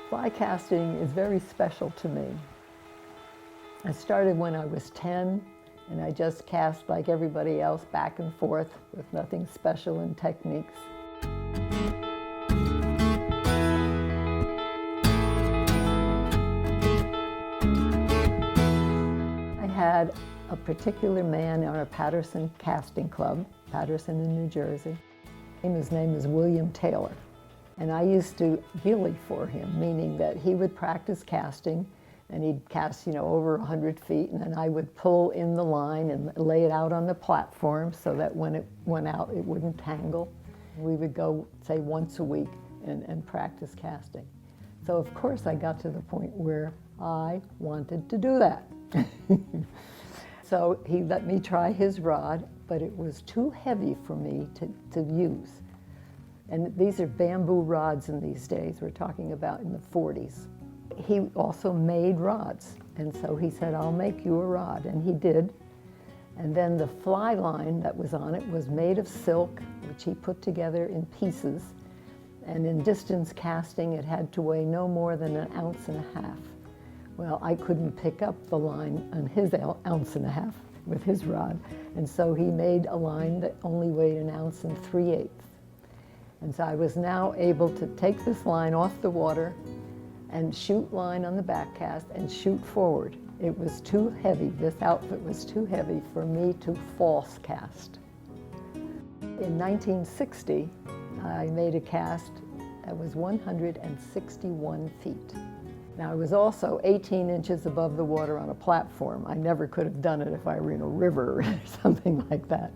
Fly casting is very special to me. I started when I was 10, and I just cast like everybody else, back and forth, with nothing special in techniques. I had a particular man on a Patterson casting club, Patterson in New Jersey. His name is William Taylor. And I used to billy for him, meaning that he would practice casting, and he'd cast, over 100 feet, and then I would pull in the line and lay it out on the platform so that when it went out, it wouldn't tangle. We would go, say, once a week and practice casting. So of course I got to the point where I wanted to do that. So he let me try his rod, but it was too heavy for me to use. And these are bamboo rods in these days. We're talking about in the 40s. He also made rods. And so he said, I'll make you a rod. And he did. And then the fly line that was on it was made of silk, which he put together in pieces. And in distance casting, it had to weigh no more than 1.5 ounces. Well, I couldn't pick up the line on his 1.5 ounces with his rod. And so he made a line that only weighed 1 3/8 ounces. And so I was now able to take this line off the water and shoot line on the back cast and shoot forward. It was too heavy. This outfit was too heavy for me to false cast. In 1960, I made a cast that was 161 feet. Now, I was also 18 inches above the water on a platform. I never could have done it if I were in a river or something like that.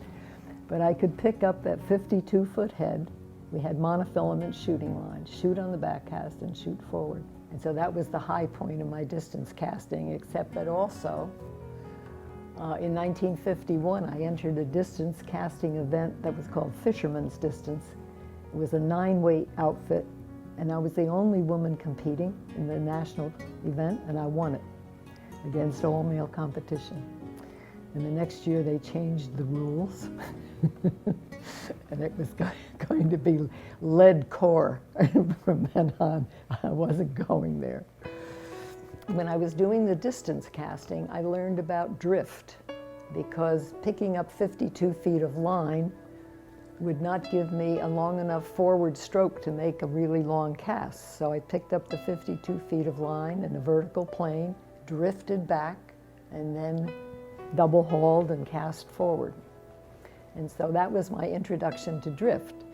But I could pick up that 52-foot head. We had monofilament shooting lines, shoot on the back cast and shoot forward. And so that was the high point of my distance casting, except that also in 1951, I entered a distance casting event that was called Fisherman's Distance. It was a 9-weight outfit, and I was the only woman competing in the national event, and I won it against all male competition. And the next year they changed the rules. And it was going to be lead core from then on. I wasn't going there. When I was doing the distance casting, I learned about drift, because picking up 52 feet of line would not give me a long enough forward stroke to make a really long cast. So I picked up the 52 feet of line in a vertical plane, drifted back, and then double hauled and cast forward. And so that was my introduction to drift.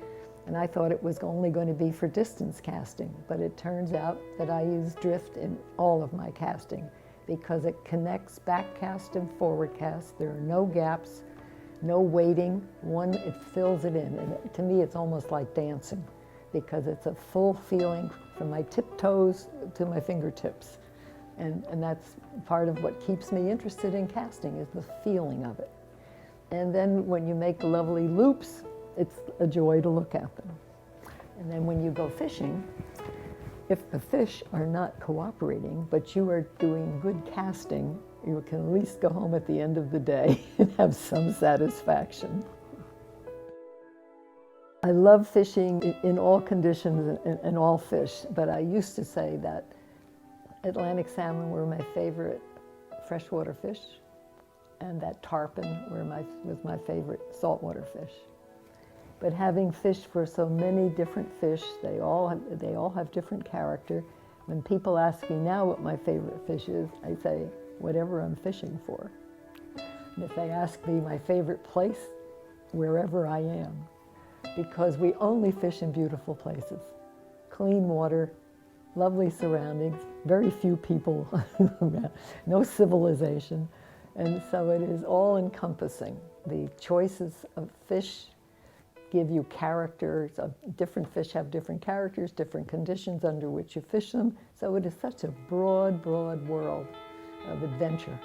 And I thought it was only going to be for distance casting, but it turns out that I use drift in all of my casting because it connects back cast and forward cast. There are no gaps, no waiting. It fills it in. And to me, it's almost like dancing because it's a full feeling from my tiptoes to my fingertips. And that's part of what keeps me interested in casting, is the feeling of it. And then when you make lovely loops, it's a joy to look at them. And then when you go fishing, if the fish are not cooperating, but you are doing good casting, you can at least go home at the end of the day and have some satisfaction. I love fishing in all conditions and all fish, but I used to say that Atlantic salmon were my favorite freshwater fish, and that tarpon was my favorite saltwater fish. But having fished for so many different fish, they all have different character. When people ask me now what my favorite fish is, I say, whatever I'm fishing for. And if they ask me my favorite place, wherever I am. Because we only fish in beautiful places. Clean water, lovely surroundings, very few people, no civilization. And so it is all-encompassing. The choices of fish give you characters. Different fish have different characters, different conditions under which you fish them. So it is such a broad, broad world of adventure.